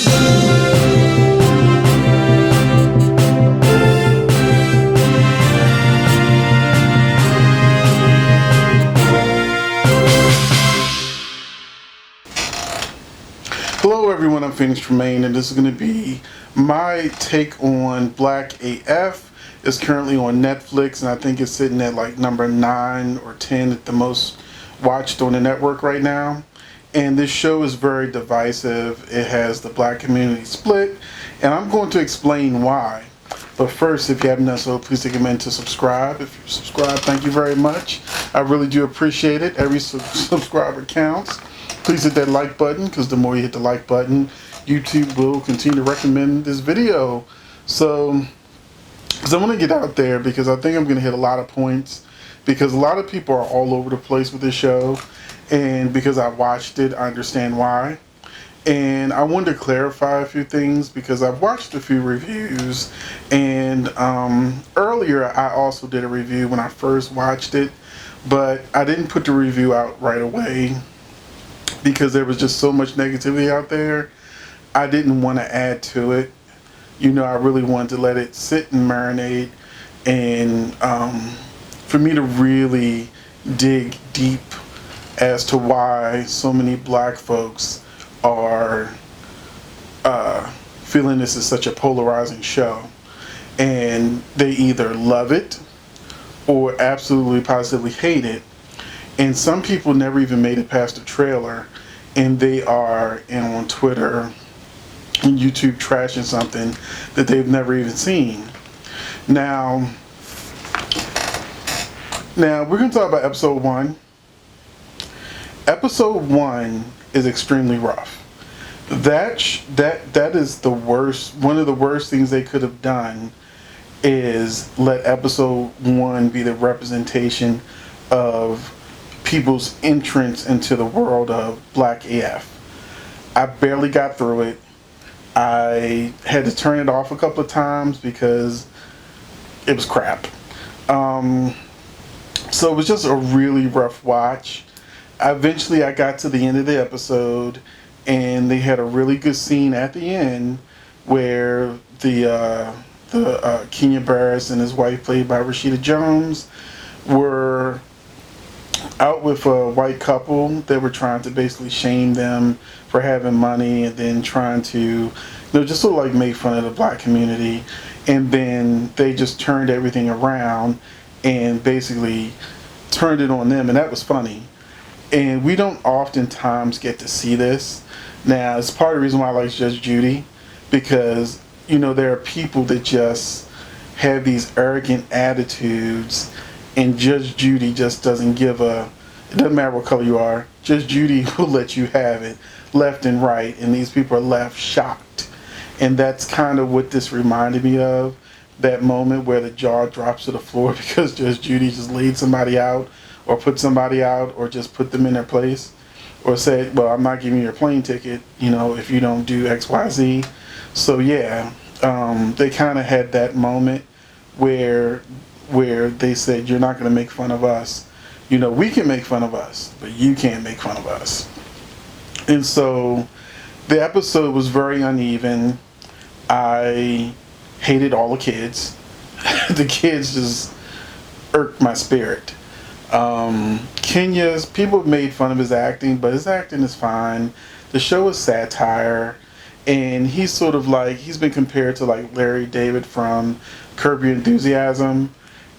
Hello everyone, I'm Phoenix Tremaine, and this is going to be my take on Black AF. It's currently on Netflix, and I think it's sitting at like number 9 or 10 at the most watched on the network right now. And this show is very divisive. It has the black community split, and I'm going to explain why. But first, if you haven't done so, please take a minute to subscribe. If you subscribe, thank you very much. I really do appreciate it. Every subscriber counts. Please hit that like button, because the more you hit the like button, YouTube will continue to recommend this video. So I want to get out there because I think I'm going to hit a lot of points, because a lot of people are all over the place with this show, and because I watched it, I understand why. And I wanted to clarify a few things because I've watched a few reviews, and earlier I also did a review when I first watched it, but I didn't put the review out right away because there was just so much negativity out there. I didn't want to add to it. You know, I really wanted to let it sit and marinate, and for me to really dig deep as to why so many black folks are feeling this is such a polarizing show. And they either love it or absolutely positively hate it. And some people never even made it past the trailer, and they are on Twitter and YouTube trashing something that they've never even seen. Now we're going to talk about episode 1. Episode 1 is extremely rough. That is the worst. One of the worst things they could have done is let episode 1 be the representation of people's entrance into the world of Black AF. I barely got through it. I had to turn it off a couple of times because it was crap. So it was just a really rough watch. Eventually I got to the end of the episode, and they had a really good scene at the end where the Kenya Barris and his wife, played by Rashida Jones, were out with a white couple that were trying to basically shame them for having money, and then trying to, just sort of like make fun of the black community. And then they just turned everything around and basically turned it on them, and that was funny. And we don't oftentimes get to see this. Now, it's part of the reason why I like Judge Judy, because, there are people that just have these arrogant attitudes, and Judge Judy just doesn't give it doesn't matter what color you are, Judge Judy will let you have it left and right, and these people are left shocked. And that's kind of what this reminded me of, that moment where the jaw drops to the floor because Judge Judy just laid somebody out, or put somebody out, or just put them in their place, or said, well, I'm not giving you your plane ticket, if you don't do X, Y, Z. So yeah, they kind of had that moment where they said, you're not going to make fun of us. We can make fun of us, but you can't make fun of us. And so the episode was very uneven. I hated all the kids. The kids just irked my spirit. Kenya's, people have made fun of his acting, but his acting is fine. The show is satire, and he's sort of like, he's been compared to like Larry David from Curb Your Enthusiasm.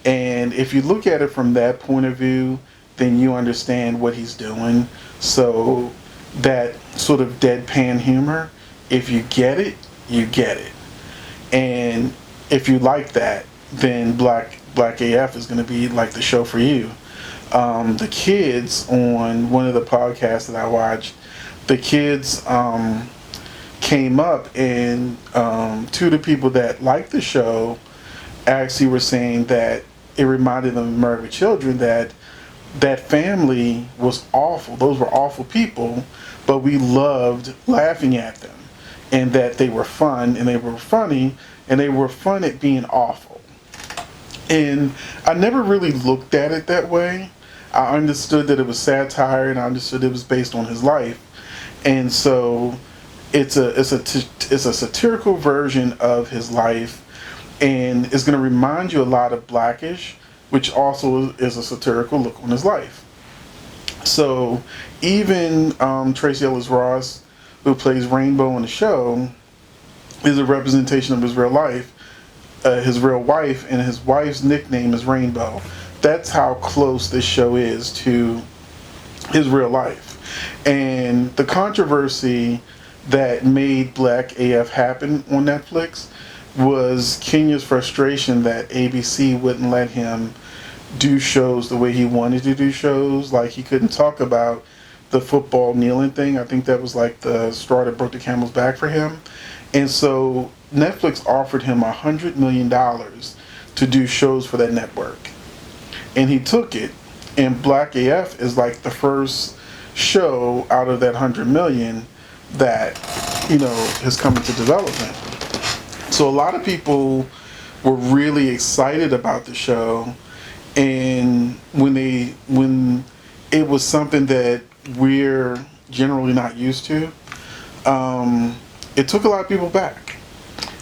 And if you look at it from that point of view, then you understand what he's doing. So that sort of deadpan humor, if you get it, you get it. And if you like that, then Black AF is going to be like the show for you. The kids, on one of the podcasts that I watched, the kids came up, and two of the people that liked the show actually were saying that it reminded them of Married with Children, that family was awful. Those were awful people, but we loved laughing at them, and that they were fun, and they were funny, and they were fun at being awful. And I never really looked at it that way. I understood that it was satire, and I understood it was based on his life. And so It's a satirical version of his life, and it's going to remind you a lot of Blackish, which also is a satirical look on his life. So even Tracy Ellis Ross, who plays Rainbow in the show, is a representation of his real life, his real wife, and his wife's nickname is Rainbow. That's how close this show is to his real life. And the controversy that made Black AF happen on Netflix was Kenya's frustration that ABC wouldn't let him do shows the way he wanted to do shows. Like, he couldn't talk about the football kneeling thing. I think that was like the straw that broke the camel's back for him. And so Netflix offered him $100 million to do shows for that network. And he took it. And Black AF is like the first show out of that $100 million that, has come into development. So a lot of people were really excited about the show, and when it was something that we're generally not used to, it took a lot of people back.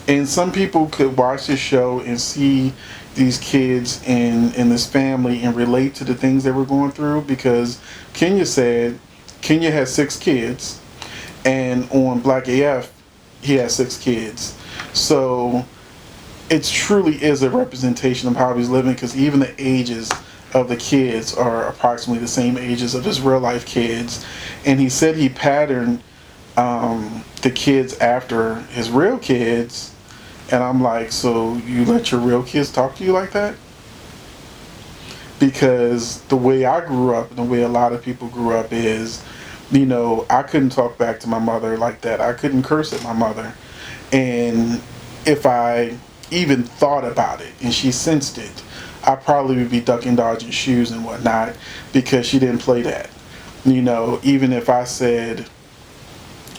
And some people could watch this show and see these kids and this family and relate to the things they were going through, because Kenya has 6 kids, and on Black AF he has 6 kids. So it truly is a representation of how he's living, because even the ages of the kids are approximately the same ages of his real life kids. And he said he patterned the kids after his real kids. And I'm like, so you let your real kids talk to you like that? Because the way I grew up and the way a lot of people grew up is, I couldn't talk back to my mother like that. I couldn't curse at my mother. And if I even thought about it and she sensed it, I probably would be ducking, dodging shoes and whatnot, because she didn't play that. Even if I said,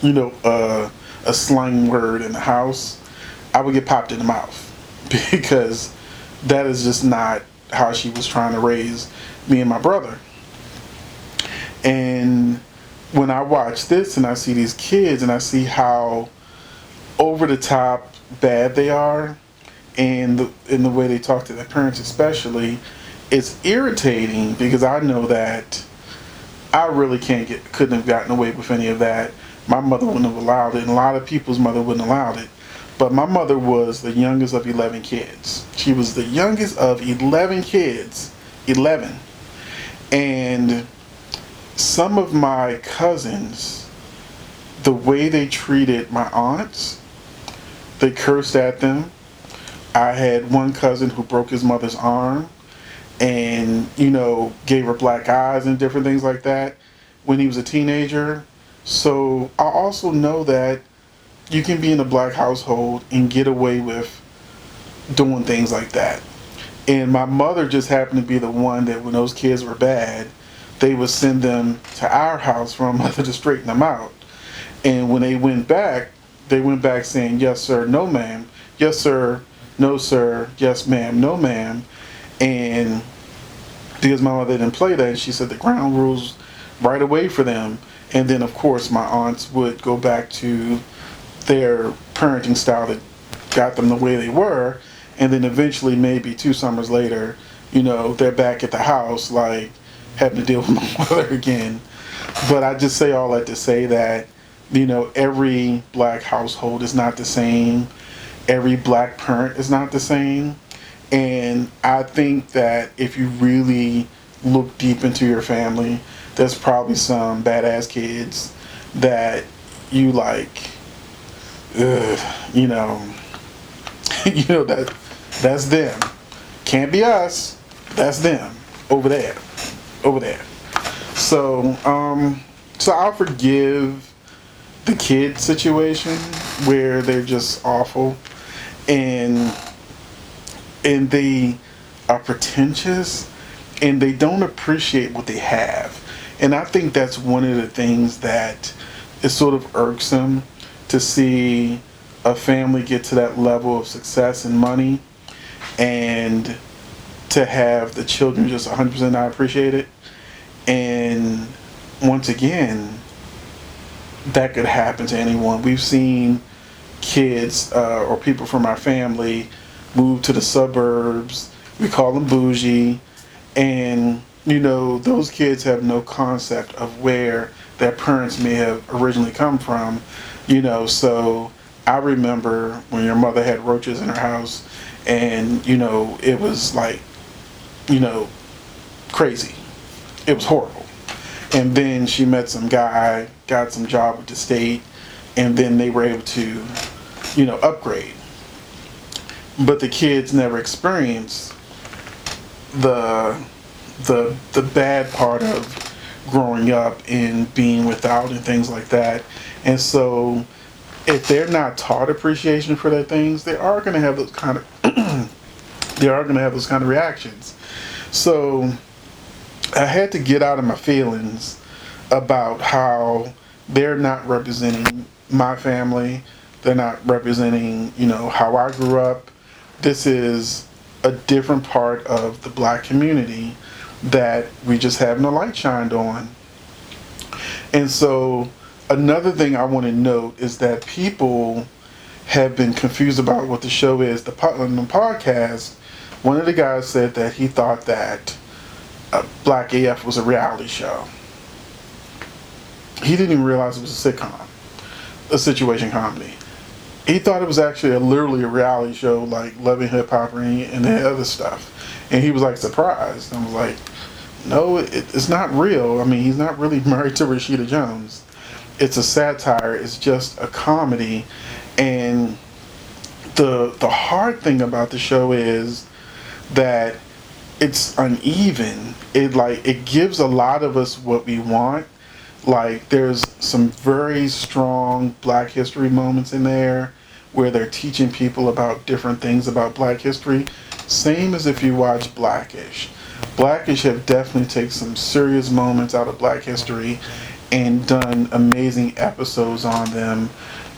a slang word in the house, I would get popped in the mouth, because that is just not how she was trying to raise me and my brother. And when I watch this and I see these kids and I see how over the top bad they are, and in the way they talk to their parents especially, it's irritating, because I know that I really couldn't have gotten away with any of that. My mother wouldn't have allowed it, and a lot of people's mother wouldn't have allowed it. But my mother was the youngest of 11 kids. She was the youngest of 11 kids. 11. And some of my cousins, the way they treated my aunts, they cursed at them. I had one cousin who broke his mother's arm and, gave her black eyes and different things like that when he was a teenager. So I also know that you can be in a black household and get away with doing things like that. And my mother just happened to be the one that when those kids were bad, they would send them to our house for a mother to straighten them out. And when they went back saying, yes, sir, no, ma'am. Yes, sir, no, sir. Yes, ma'am, no, ma'am. And because my mother didn't play that, she said the ground rules right away for them. And then, of course, my aunts would go back to their parenting style that got them the way they were. And then eventually, maybe 2 summers later, they're back at the house, like, having to deal with my mother again. But I just say all that to say that, every black household is not the same. Every black parent is not the same. And I think that if you really look deep into your family, there's probably some badass kids that you like, that's them. Can't be us. That's them over there. So I'll forgive the kid situation where they're just awful and they are pretentious and they don't appreciate what they have. And I think that's one of the things that is sort of irksome, to see a family get to that level of success and money and to have the children just 100% not appreciate it. And once again, that could happen to anyone. We've seen kids or people from our family move to the suburbs. We call them bougie, and those kids have no concept of where their parents may have originally come from. So I remember when your mother had roaches in her house, and it was like, crazy. It was horrible. And then she met some guy, got some job with the state, and then they were able to, upgrade. But the kids never experienced the bad part of growing up and being without and things like that. And so if they're not taught appreciation for their things, they are going to have those kind of reactions. So I had to get out of my feelings about how they're not representing my family. They're not representing, how I grew up. This is a different part of the black community that we just have no light shined on. And so another thing I want to note is that people have been confused about what the show is. On the podcast, one of the guys said that he thought that Black AF was a reality show. He didn't even realize it was a sitcom, a situation comedy. He thought it was actually literally a reality show like Love and Hip Hop and the other stuff. And he was like surprised. I was like, no, it's not real. I mean, he's not really married to Rashida Jones. It's a satire. It's just a comedy. And the hard thing about the show is that it's uneven. It gives a lot of us what we want. Like, there's some very strong Black history moments in there where they're teaching people about different things about Black history. Same as if you watch Blackish. Blackish have definitely taken some serious moments out of Black history and done amazing episodes on them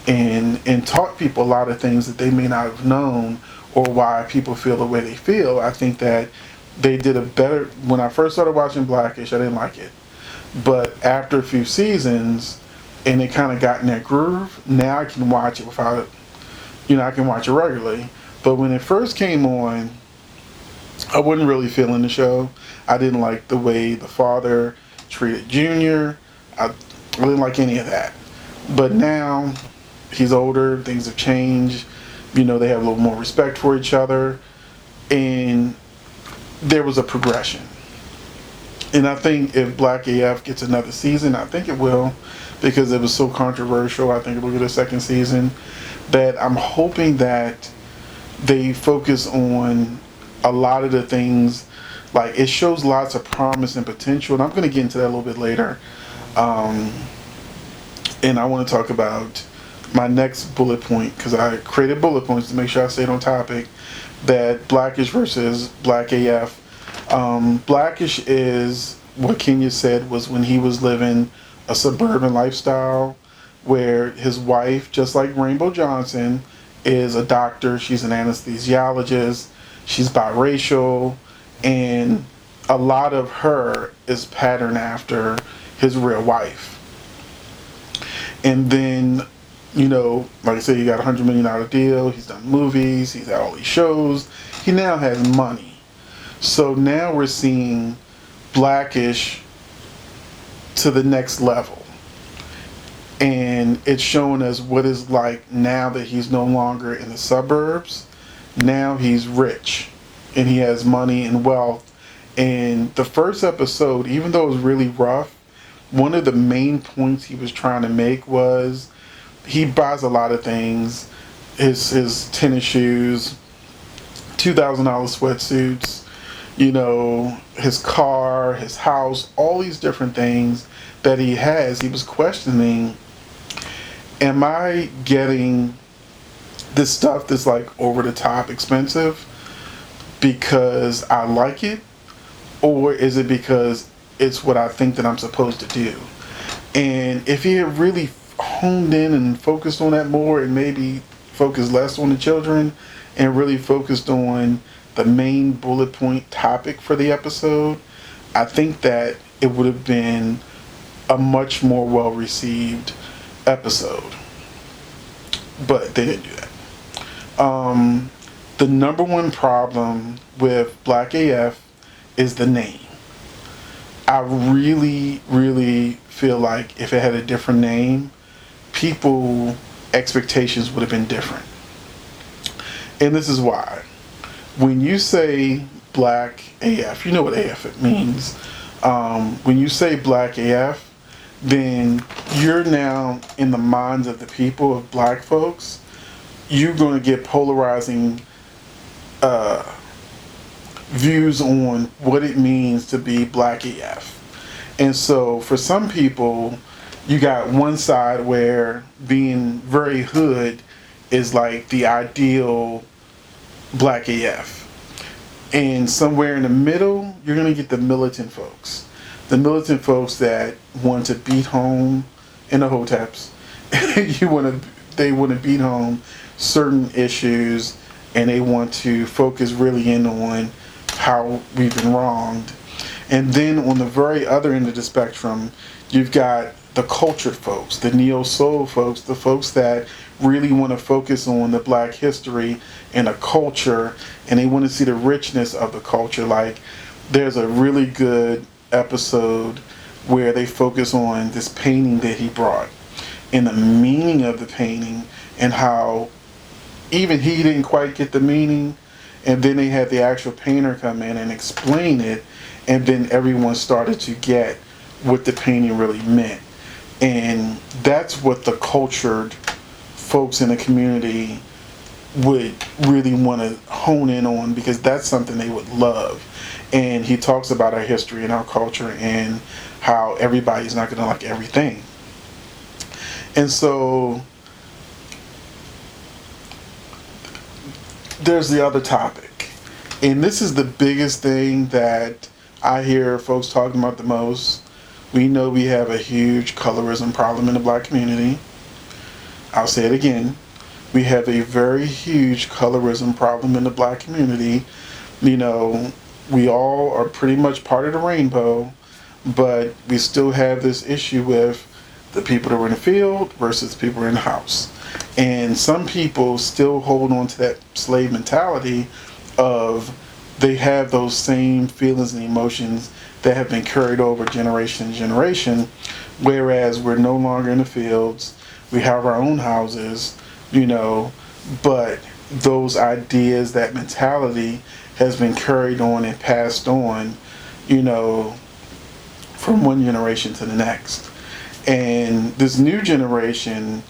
and taught people a lot of things that they may not have known or why people feel the way they feel. I think that they did a better... When I first started watching Blackish, I didn't like it. But after a few seasons, and it kind of got in that groove, now I can watch it without, I can watch it regularly. But when it first came on, I wasn't really feeling the show. I didn't like the way the father treated Junior. I didn't like any of that. But now, he's older, things have changed. They have a little more respect for each other. And there was a progression. And I think if Black AF gets another season, I think it will, because it was so controversial. I think it will get a second season. That I'm hoping that they focus on a lot of the things. Like, it shows lots of promise and potential. And I'm going to get into that a little bit later. And I want to talk about my next bullet point, because I created bullet points to make sure I stayed on topic. That Blackish versus Black AF. Blackish is what Kenya said was when he was living a suburban lifestyle where his wife, just like Rainbow Johnson, is a doctor. She's an anesthesiologist. She's biracial. And a lot of her is patterned after his real wife. And then, like I said, he got a $100 million deal. He's done movies. He's had all these shows. He now has money. So now we're seeing Blackish to the next level. And it's showing us what it's like now that he's no longer in the suburbs. Now he's rich and he has money and wealth. And the first episode, even though it was really rough, one of the main points he was trying to make was he buys a lot of things. His tennis shoes, $2,000 sweatsuits, his car, his house, all these different things that he has. He was questioning, am I getting this stuff that's like over the top expensive because I like it, or is it because it's what I think that I'm supposed to do? And if he had really honed in and focused on that more, and maybe focused less on the children and really focused on the main bullet point topic for the episode, I think that it would have been a much more well received episode, but they didn't do that. The number one problem with Black AF is the name. I really, really feel like if it had a different name, people expectations would have been different. And this is why. When you say Black AF, you know what AF it means. When you say Black AF, then you're now in the minds of the people of black folks, you're going to get polarizing views on what it means to be Black AF. And so for some people, you got one side where being very hood is like the ideal Black AF. And somewhere in the middle, you're going to get the militant folks. The militant folks that want to beat home in the hoteps. They want to beat home certain issues, and they want to focus really in on how we've been wronged. And then on the very other end of the spectrum, you've got the cultured folks, the neo-soul folks, the folks that really want to focus on the black history and the culture, and they want to see the richness of the culture. Like, there's a really good episode where they focus on this painting that he brought and the meaning of the painting, and how even he didn't quite get the meaning, and then they had the actual painter come in and explain it, and then everyone started to get what the painting really meant. And that's what the cultured folks in the community would really want to hone in on, because that's something they would love. And he talks about our history and our culture and how everybody's not going to like everything. And so there's the other topic. And this is the biggest thing that I hear folks talking about the most. We know we have a huge colorism problem in the black community. I'll say it again. We have a very huge colorism problem in the black community. You know, we all are pretty much part of the rainbow, but we still have this issue with the people that were in the field versus the people who are in the house. And some people still hold on to that slave mentality of they have those same feelings and emotions that have been carried over generation to generation, whereas we're no longer in the fields, we have our own houses, you know, but those ideas, that mentality has been carried on and passed on, you know, from one generation to the next. And this new generation,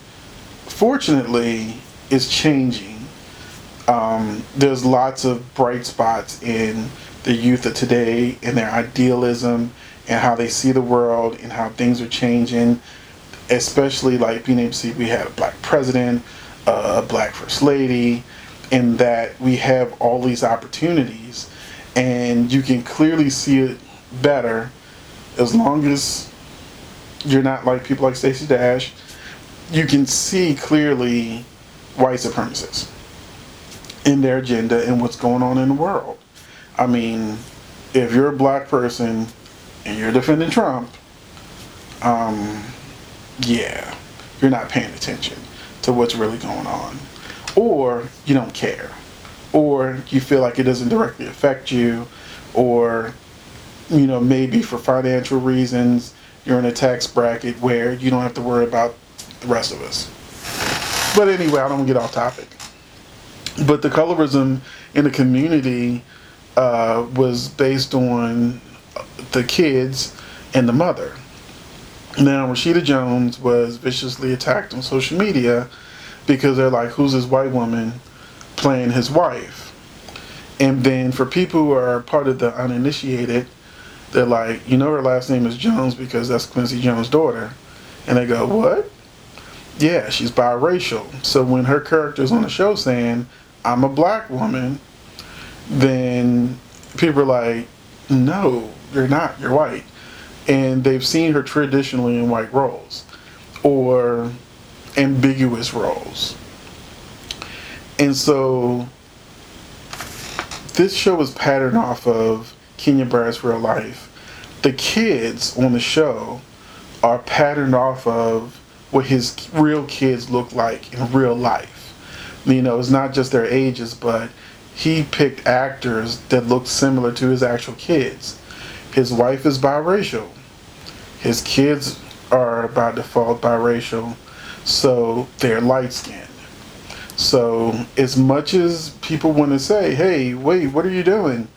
fortunately, is changing. There's lots of bright spots in the youth of today and their idealism and how they see the world and how things are changing, especially like being able to see we had a black president, a black first lady, and that we have all these opportunities, and you can clearly see it better as long as you're not like people like Stacey Dash. You can see clearly white supremacists in their agenda and what's going on in the world. I mean, if you're a black person and you're defending Trump, yeah, you're not paying attention to what's really going on. Or you don't care. Or you feel like it doesn't directly affect you. Or, you know, maybe for financial reasons, you're in a tax bracket where you don't have to worry about the rest of us. But anyway, I don't get off topic. But the colorism in the community was based on the kids and the mother. Now, Rashida Jones was viciously attacked on social media because they're like, who's this white woman playing his wife? And then for people who are part of the uninitiated, they're like, you know, her last name is Jones because that's Quincy Jones' daughter. And they go, what? Yeah, she's biracial. So when her character's on the show saying, I'm a black woman, then people are like, no, you're not, you're white. And they've seen her traditionally in white roles or ambiguous roles. And so this show is patterned off of Kenya Barrett's real life. The kids on the show are patterned off of what his real kids look like in real life. It's not just their ages, but he picked actors that look similar to his actual kids. His wife is biracial. His kids are by default biracial, so they're light skinned. So as much as people want to say, "Hey, wait, what are you doing?"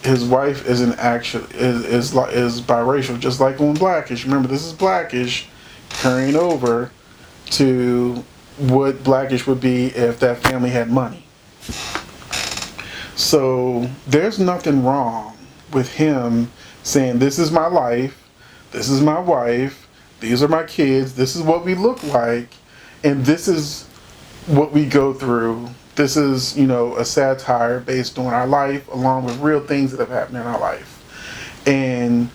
His wife is an actual is biracial, just like on Blackish. Remember, this is Blackish carrying over to what Blackish would be if that family had money. So there's nothing wrong with him saying, "This is my life, this is my wife, these are my kids, this is what we look like, and this is what we go through. This is, a satire based on our life, along with real things that have happened in our life." And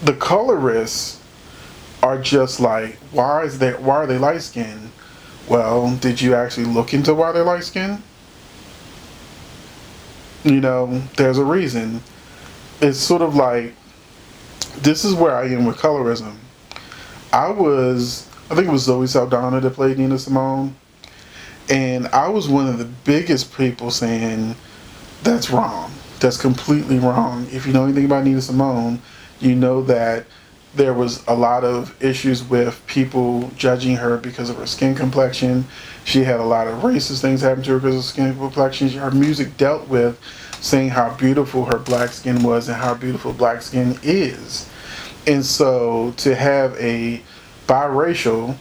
the colorists are just like, why are they light skinned? Well, did you actually look into why they're light skinned? There's a reason. It's sort of like, this is where I am with colorism. I think it was Zoe Saldana that played Nina Simone. And I was one of the biggest people saying, that's wrong. That's completely wrong. If you know anything about Nina Simone, you know that there was a lot of issues with people judging her because of her skin complexion. She had a lot of racist things happen to her because of skin complexion. Her music dealt with saying how beautiful her black skin was and how beautiful black skin is. And so to have a biracial,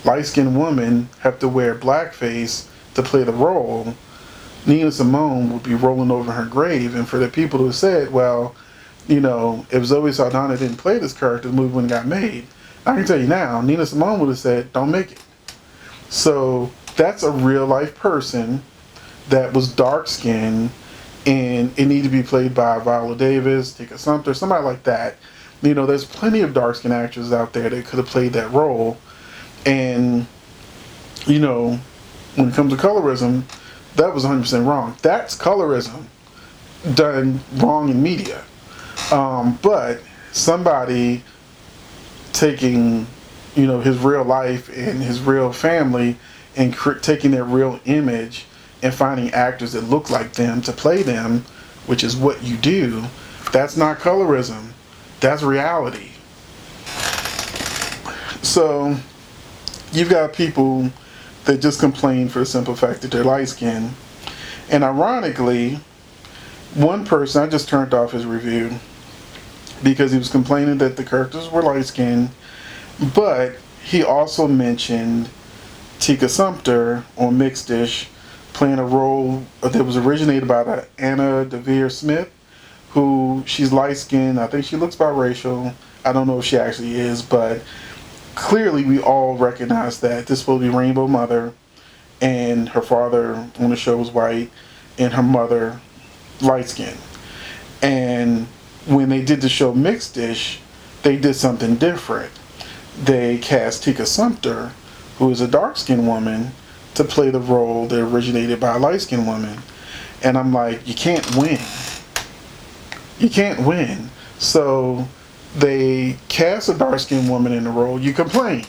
light-skinned woman have to wear blackface to play the role, Nina Simone would be rolling over her grave. And for the people who said, well, if Zoe Saldana didn't play this character, the movie wouldn't have got made. I can tell you now, Nina Simone would have said, don't make it. So that's a real life person that was dark skinned, and it needed to be played by Viola Davis, Tika Sumpter, somebody like that. There's plenty of dark skinned actors out there that could have played that role. And, when it comes to colorism, that was 100% wrong. That's colorism done wrong in media. But somebody taking, his real life and his real family and taking their real image and finding actors that look like them to play them, which is what you do, that's not colorism. That's reality. So you've got people that just complain for the simple fact that they're light skinned. And ironically, one person, I just turned off his review because he was complaining that the characters were light skinned, but he also mentioned Tika Sumpter on Mixed Dish playing a role that was originated by Anna Devere Smith, who she's light skinned. I think she looks biracial. I don't know if she actually is, but clearly we all recognize that this will be Rainbow Mother, and her father on the show was white, and her mother light skinned. And when they did the show Mixed Dish, they did something different. They cast Tika Sumpter, who is a dark skinned woman, to play the role that originated by a light skinned woman. And I'm like, you can't win. You can't win. So they cast a dark skinned woman in the role, you complain.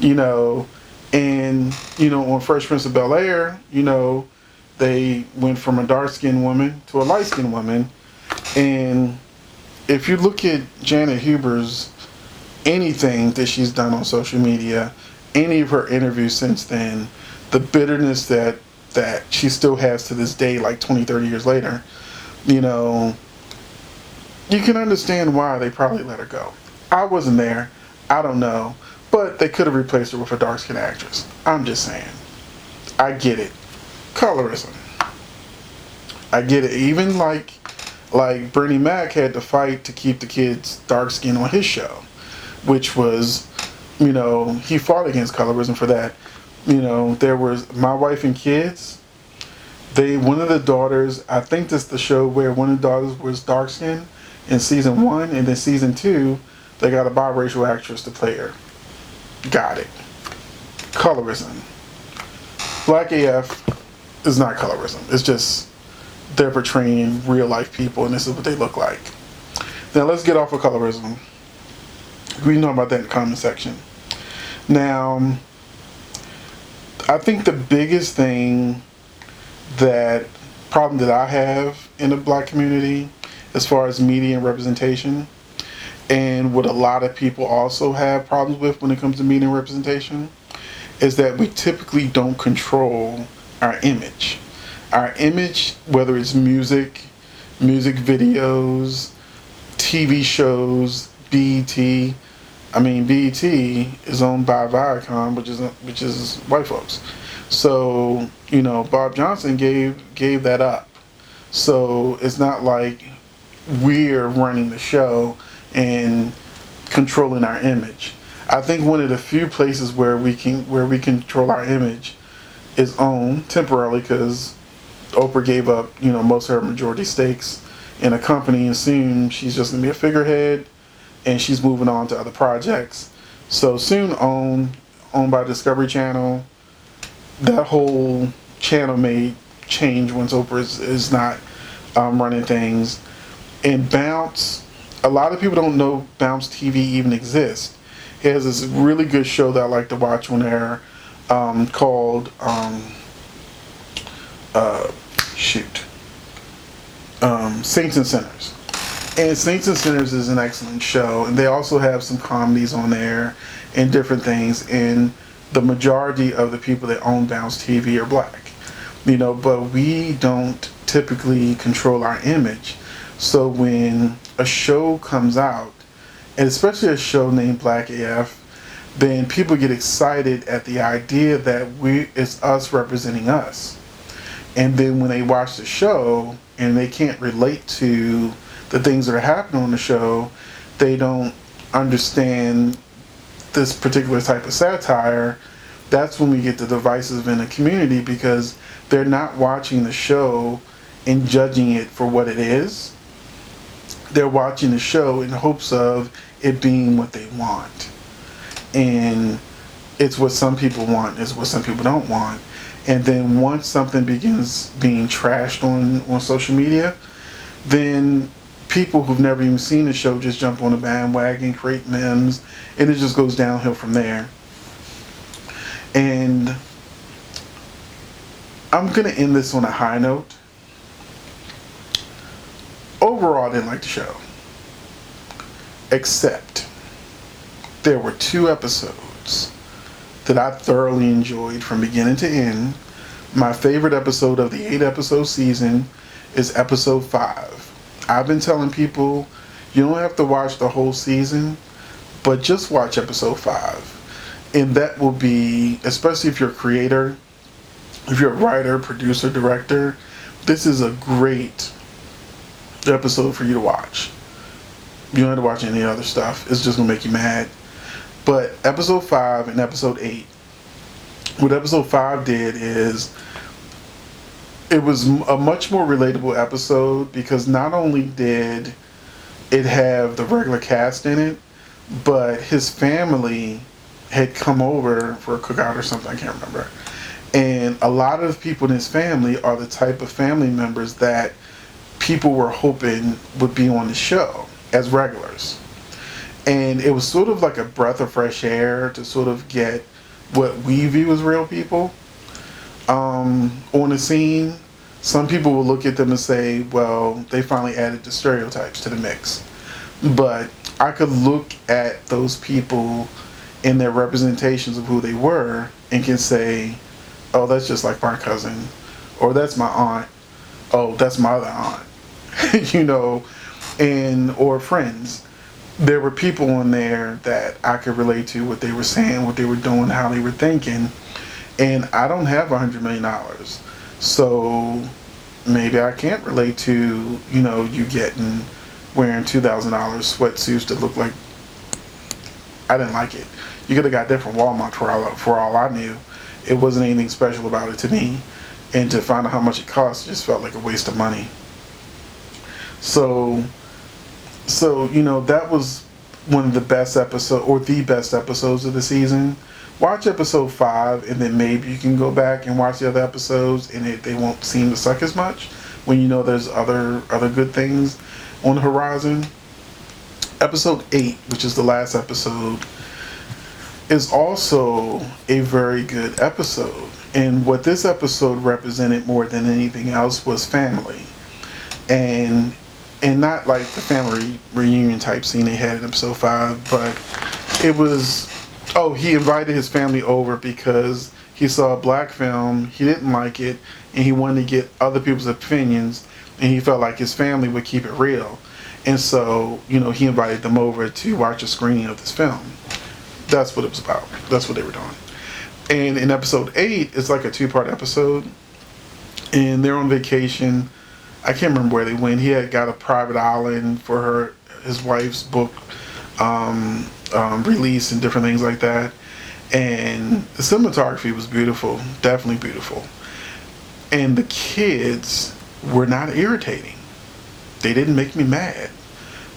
And on Fresh Prince of Bel-Air, they went from a dark skinned woman to a light skinned woman. And if you look at Janet Huber's anything that she's done on social media, any of her interviews since then, the bitterness that she still has to this day, like 20, 30 years later, you can understand why they probably let her go. I wasn't there. I don't know. But they could have replaced her with a dark-skinned actress. I'm just saying. I get it. Colorism. I get it. Even like Bernie Mac had to fight to keep the kids dark skinned on his show, which was, he fought against colorism for that. There was My Wife and Kids. One of the daughters, I think this is the show where one of the daughters was dark skinned in season 1, and then season 2, they got a biracial actress to play her. Got it. Colorism. Black AF is not colorism. It's just they're portraying real life people, and this is what they look like. Now let's get off of colorism. We know about that in the comment section. Now, I think the biggest thing that problem that I have in the black community as far as media and representation, and what a lot of people also have problems with when it comes to media and representation, is that we typically don't control our image. Our image, whether it's music videos, TV shows, BET. I mean, BET is owned by Viacom, which is white folks. So Bob Johnson gave that up. So it's not like we're running the show and controlling our image. I think one of the few places where we control our image is OWN temporarily, because Oprah gave up most of her majority stakes in a company, and soon she's just gonna be a figurehead, and she's moving on to other projects. So soon owned by Discovery Channel. That whole channel may change once Oprah is not running things. And Bounce, a lot of people don't know Bounce TV even exists. It has this really good show that I like to watch on air, called Saints and Sinners. And Saints and Sinners is an excellent show, and they also have some comedies on there and different things. And the majority of the people that own Bounce TV are black, but we don't typically control our image. So when a show comes out, and especially a show named Black AF, then people get excited at the idea that it's us representing us. And then when they watch the show and they can't relate to the things that are happening on the show, they don't understand this particular type of satire. That's when we get the divisive in the community, because they're not watching the show and judging it for what it is. They're watching the show in hopes of it being what they want. And it's what some people want, it's what some people don't want. And then once something begins being trashed on social media, then people who've never even seen the show just jump on the bandwagon, create memes, and it just goes downhill from there. And I'm going to end this on a high note. Overall, I didn't like the show. Except there were 2 episodes that I thoroughly enjoyed from beginning to end. My favorite episode of the 8-episode season is episode 5. I've been telling people, you don't have to watch the whole season, but just watch episode 5. And that will be, especially if you're a creator, if you're a writer, producer, director, this is a great episode for you to watch. You don't have to watch any other stuff. It's just going to make you mad. But episode 5 and episode 8, what episode 5 did is, it was a much more relatable episode, because not only did it have the regular cast in it, but his family had come over for a cookout or something, I can't remember. And a lot of the people in his family are the type of family members that people were hoping would be on the show as regulars. And it was sort of like a breath of fresh air to sort of get what we view as real people on the scene. Some people will look at them and say, well, they finally added the stereotypes to the mix. But I could look at those people in their representations of who they were and can say, oh, that's just like my cousin, or that's my aunt, oh, that's my other aunt, and or friends. There were people on there that I could relate to, what they were saying, what they were doing, how they were thinking. And I don't have $100 million. So maybe I can't relate to, you wearing $2,000 sweatsuits that look like, I didn't like it. You could have got that from Walmart for all I knew. It wasn't anything special about it to me. And to find out how much it cost just felt like a waste of money. So that was one of the best episodes, or the best episodes of the season. Watch episode 5, and then maybe you can go back and watch the other episodes, and they won't seem to suck as much when there's other good things on the horizon. Episode 8, which is the last episode, is also a very good episode. And what this episode represented more than anything else was family. And not like the family reunion type scene they had in episode 5, but it was, oh, he invited his family over because he saw a black film, he didn't like it, and he wanted to get other people's opinions, and he felt like his family would keep it real. And so, he invited them over to watch a screening of this film. That's what it was about. That's what they were doing. And in episode 8, it's like a 2-part episode, and they're on vacation. I can't remember where they went. He had got a private island for his wife's book release and different things like that. And the cinematography was beautiful, definitely beautiful. And the kids were not irritating. They didn't make me mad.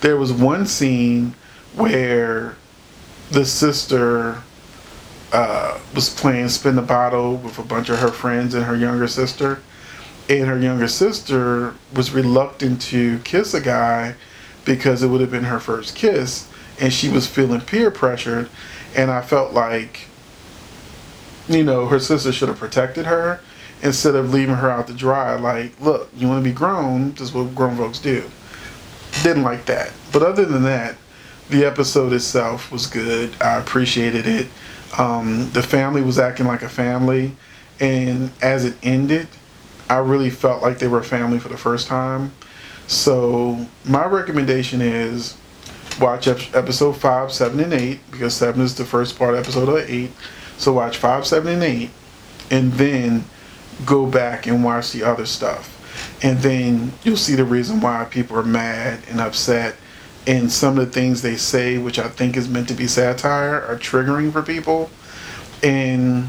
There was one scene where the sister was playing spin the bottle with a bunch of her friends and her younger sister. And her younger sister was reluctant to kiss a guy because it would have been her first kiss. And she was feeling peer pressured. And I felt like, her sister should have protected her instead of leaving her out to dry. Like, look, you want to be grown, this is what grown folks do. Didn't like that. But other than that, the episode itself was good. I appreciated it. The family was acting like a family. And as it ended, I really felt like they were a family for the first time. So my recommendation is watch episode 5, 7, and 8, because 7 is the first part episode of 8. So watch 5, 7, and 8, and then go back and watch the other stuff. And then you'll see the reason why people are mad and upset. And some of the things they say, which I think is meant to be satire, are triggering for people. And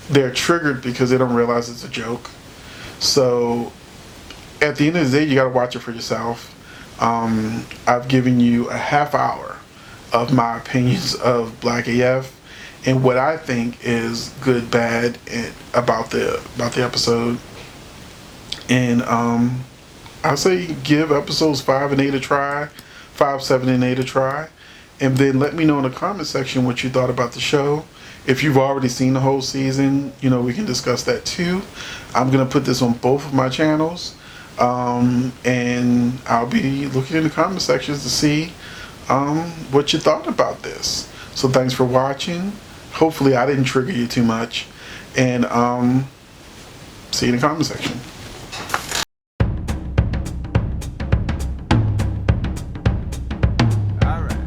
they're triggered because they don't realize it's a joke. So at the end of the day, you got to watch it for yourself. I've given you a half hour of my opinions of Black AF and what I think is good, bad, about the episode. And I say give episodes 5 and 8 a try, 5, 7, and 8 a try, and then let me know in the comment section what you thought about the show. If you've already seen the whole season, we can discuss that too. I'm going to put this on both of my channels. And I'll be looking in the comment sections to see what you thought about this. So thanks for watching. Hopefully I didn't trigger you too much. And see you in the comment section. All right.